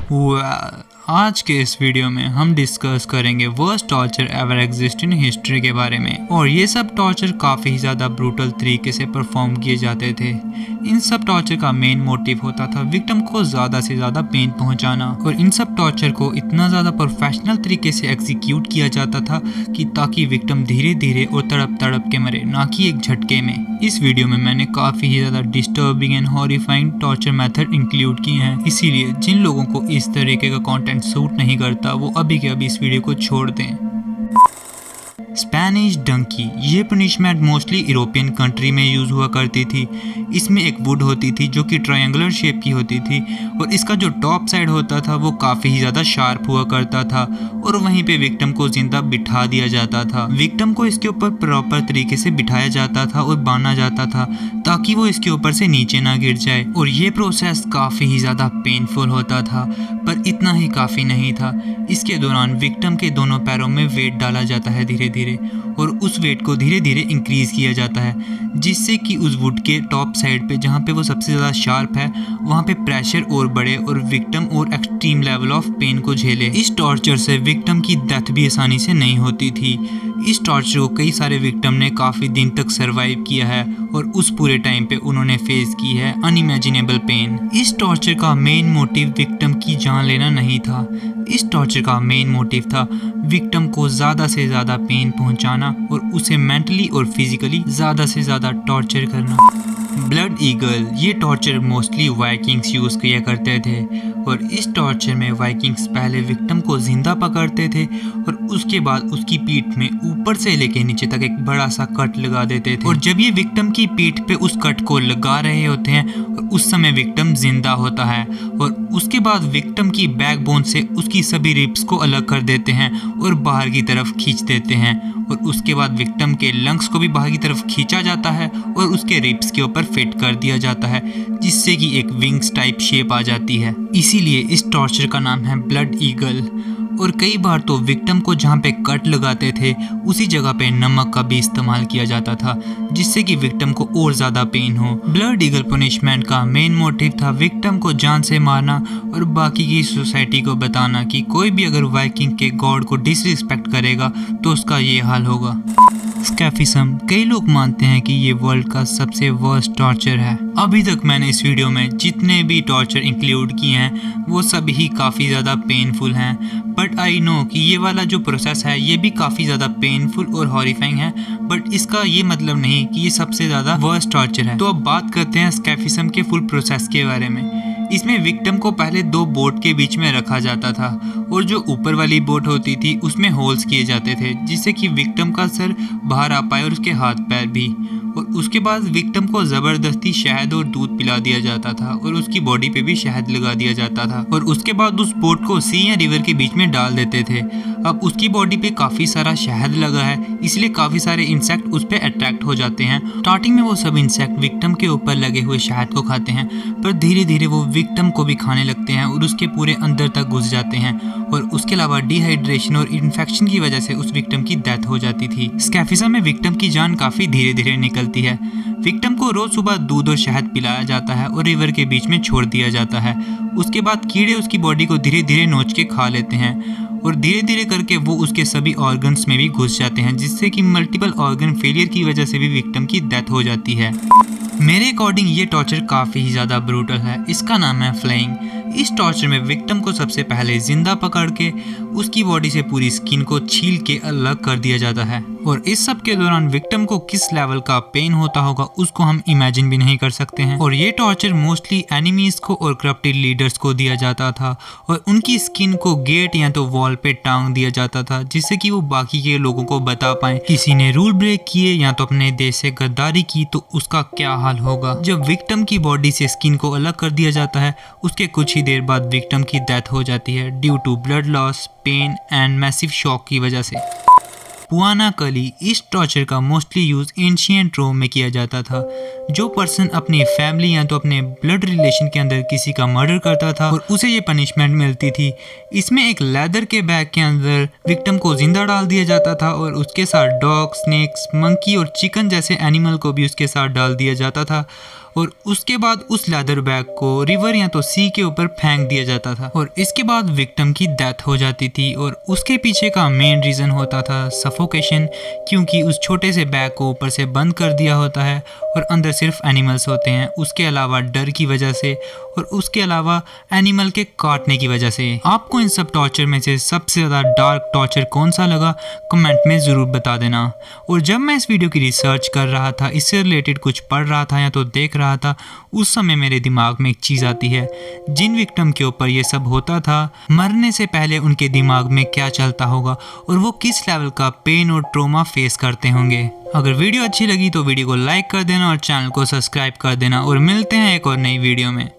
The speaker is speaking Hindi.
आज के इस वीडियो में हम डिस्कस करेंगे worst torture ever exist in history के बारे में। और ये सब टॉर्चर काफ़ी ज़्यादा ब्रूटल तरीके से परफॉर्म किए जाते थे। इन सब टॉर्चर का मेन मोटिव होता था विक्टिम को ज़्यादा से ज़्यादा पेन पहुंचाना, और इन सब टॉर्चर को इतना ज़्यादा प्रोफेशनल तरीके से एग्जीक्यूट किया जाता था कि ताकि विक्टिम धीरे धीरे और तड़प तड़प के मरे, ना कि एक झटके में। इस वीडियो में मैंने काफ़ी ही ज़्यादा disturbing and horrifying torture method include किए हैं, इसीलिए जिन लोगों को इस तरीके का कंटेंट सूट नहीं करता वो अभी के अभी इस वीडियो को छोड़ दें। स्पेनिश डंकी, ये पनिशमेंट मोस्टली यूरोपियन कंट्री में यूज़ हुआ करती थी। इसमें एक वुड होती थी जो कि ट्रायंगुलर शेप की होती थी, और इसका जो टॉप साइड होता था वो काफ़ी ही ज़्यादा शार्प हुआ करता था, और वहीं पे विक्टिम को जिंदा बिठा दिया जाता था। विक्टिम को इसके ऊपर प्रॉपर तरीके से बिठाया जाता था और बांधा जाता था ताकि वो इसके ऊपर से नीचे ना गिर जाए। और ये प्रोसेस काफ़ी ही ज़्यादा पेनफुल होता था, पर इतना ही काफ़ी नहीं था। इसके दौरान विक्टिम के दोनों पैरों में वेट डाला जाता है धीरे धीरे, और उस वेट को धीरे धीरे इंक्रीज किया जाता है, जिससे कि उस वुड के टॉप साइड पे जहाँ पे वो सबसे ज़्यादा शार्प है वहाँ पे प्रेशर और बढ़े और विक्टिम और एक्सट्रीम लेवल ऑफ पेन को झेले। इस टॉर्चर से विक्टिम की डेथ भी आसानी से नहीं होती थी। इस टॉर्चर को कई सारे विक्टिम ने काफ़ी दिन तक सरवाइव किया है, और उस पूरे टाइम पे उन्होंने फेस की है अनइमेजिनेबल पेन। इस टॉर्चर का मेन मोटिव विक्टिम की जान लेना नहीं था। इस टॉर्चर का मेन मोटिव था विक्टिम को ज़्यादा से ज़्यादा पेन पहुंचाना और उसे मेंटली और फिजिकली ज़्यादा से ज़्यादा टॉर्चर करना। ब्लड ईगल, ये टॉर्चर मोस्टली वाइकिंग्स यूज़ किया करते थे, और इस टॉर्चर में वाइकिंग्स पहले विक्टिम को जिंदा पकड़ते थे और उसके बाद उसकी पीठ में ऊपर से लेके नीचे तक एक बड़ा सा कट लगा देते थे। और जब ये विक्टिम की पीठ पे उस कट को लगा रहे होते हैं और उस समय विक्टिम जिंदा होता है, और उसके बाद विक्टिम की बैकबोन से उसकी सभी रिब्स को अलग कर देते हैं और बाहर की तरफ खींच देते हैं, और उसके बाद विक्टिम के लंग्स को भी बाहर की तरफ खींचा जाता है और उसके रिब्स के ऊपर फिट कर दिया जाता है, जिससे कि एक विंग्स टाइप शेप आ जाती है। इसीलिए इस टॉर्चर का नाम है ब्लड ईगल। और कई बार तो विक्टिम को जहाँ पे कट लगाते थे उसी जगह पे नमक का भी इस्तेमाल किया जाता था, जिससे कि विक्टिम को और ज़्यादा पेन हो। ब्लड ईगल पनिशमेंट का मेन मोटिव था विक्टिम को जान से मारना और बाकी की सोसाइटी को बताना कि कोई भी अगर वाइकिंग के गॉड को डिसरिस्पेक्ट करेगा तो उसका ये हाल होगा। स्कैफिज्म, कई लोग मानते हैं कि ये वर्ल्ड का सबसे वर्स्ट टॉर्चर है। अभी तक मैंने इस वीडियो में जितने भी टॉर्चर इंक्लूड किए हैं वो सभी ही काफ़ी ज़्यादा पेनफुल हैं, बट आई नो कि ये वाला जो प्रोसेस है ये भी काफ़ी ज़्यादा पेनफुल और हॉरिफाइंग है, बट इसका ये मतलब नहीं कि ये सबसे ज़्यादा वर्स्ट टॉर्चर है। तो अब बात करते हैं स्कैफिज्म के फुल प्रोसेस के बारे में। इसमें विक्टिम को पहले दो बोट के बीच में रखा जाता था, और जो ऊपर वाली बोट होती थी उसमें होल्स किए जाते थे जिससे कि विक्टिम का सर बाहर आ पाए और उसके हाथ पैर भी। और उसके बाद विक्टिम को ज़बरदस्ती शहद और दूध पिला दिया जाता था और उसकी बॉडी पे भी शहद लगा दिया जाता था, और उसके बाद उस बोट को सी या रिवर के बीच में डाल देते थे। अब उसकी बॉडी पे काफ़ी सारा शहद लगा है, इसलिए काफ़ी सारे इंसेक्ट उस पर अट्रैक्ट हो जाते हैं। स्टार्टिंग में वो सब इंसेक्ट विक्टिम के ऊपर लगे हुए शहद को खाते हैं, पर धीरे धीरे वो विक्टिम को भी खाने लगते हैं और उसके पूरे अंदर तक घुस जाते हैं, और उसके अलावा डिहाइड्रेशन और इन्फेक्शन की वजह से उस विक्टिम की डेथ हो जाती थी। स्कैफिज्म में विक्टिम की जान काफ़ी धीरे धीरे निकलती है। विक्टिम को रोज सुबह दूध और शहद पिलाया जाता है और रिवर के बीच में छोड़ दिया जाता है। उसके बाद कीड़े उसकी बॉडी को धीरे धीरे नोच के खा लेते हैं, और धीरे धीरे करके वो उसके सभी ऑर्गन्स में भी घुस जाते हैं, जिससे कि मल्टीपल ऑर्गन फेलियर की वजह से भी विक्टिम की डेथ हो जाती है। मेरे अकॉर्डिंग ये टॉर्चर काफ़ी ही ज़्यादा ब्रूटल है। इसका नाम है फ्लेइंग। इस टॉर्चर में विक्टिम को सबसे पहले जिंदा पकड़ के उसकी बॉडी से पूरी स्किन को छील के अलग कर दिया जाता है, और इस सब के दौरान विक्टिम को किस लेवल का पेन होता होगा उसको हम इमेजिन भी नहीं कर सकते हैं। और ये टॉर्चर मोस्टली एनिमीज को और करप्टेड लीडर्स को दिया जाता था, और उनकी स्किन को गेट या तो वॉल पे टांग दिया जाता था, जिससे कि वो बाकी के लोगों को बता पाए किसी ने रूल ब्रेक किए या तो अपने देश से गद्दारी की तो उसका क्या हाल होगा। जब विक्टिम की बॉडी से स्किन को अलग कर दिया जाता है उसके कुछ ही देर बाद विक्टिम की डेथ हो जाती है due to blood loss, pain and massive shock की वजह से। पुआना कली, इस टॉर्चर का मोस्टली यूज़ एंशिएंट रोम में किया जाता था। जो पर्सन अपनी फैमिली या तो अपने ब्लड रिलेशन के अंदर किसी का मर्डर करता था और उसे ये पनिशमेंट मिलती थी। इसमें एक लेदर के बैग के अंदर विक्टिम को जिंदा डाल दिया जाता था और उसके साथ डॉग, स्नेक्स, मंकी और चिकन जैसे एनिमल को भी उसके साथ डाल दिया जाता था, और उसके बाद उस लेदर बैग को रिवर या तो सी के ऊपर फेंक दिया जाता था और इसके बाद विक्टिम की डेथ हो जाती थी। और उसके पीछे का मेन रीज़न होता था सफोकेशन, क्योंकि उस छोटे से बैग को ऊपर से बंद कर दिया होता है और अंदर सिर्फ एनिमल्स होते हैं, उसके अलावा डर की वजह से और उसके अलावा एनिमल के काटने की वजह से। आपको इन सब टॉर्चर में से सबसे ज़्यादा डार्क टॉर्चर कौन सा लगा कमेंट में ज़रूर बता देना। और जब मैं इस वीडियो की रिसर्च कर रहा था, इससे रिलेटेड कुछ पढ़ रहा था या तो देख रहा था, उस समय मेरे दिमाग में एक चीज़ आती है, जिन विक्टिम के ऊपर ये सब होता था मरने से पहले उनके दिमाग में क्या चलता होगा और वो किस लेवल का पेन और ट्रॉमा फेस करते होंगे। अगर वीडियो अच्छी लगी तो वीडियो को लाइक कर देना और चैनल को सब्सक्राइब कर देना और मिलते हैं एक और नई वीडियो में।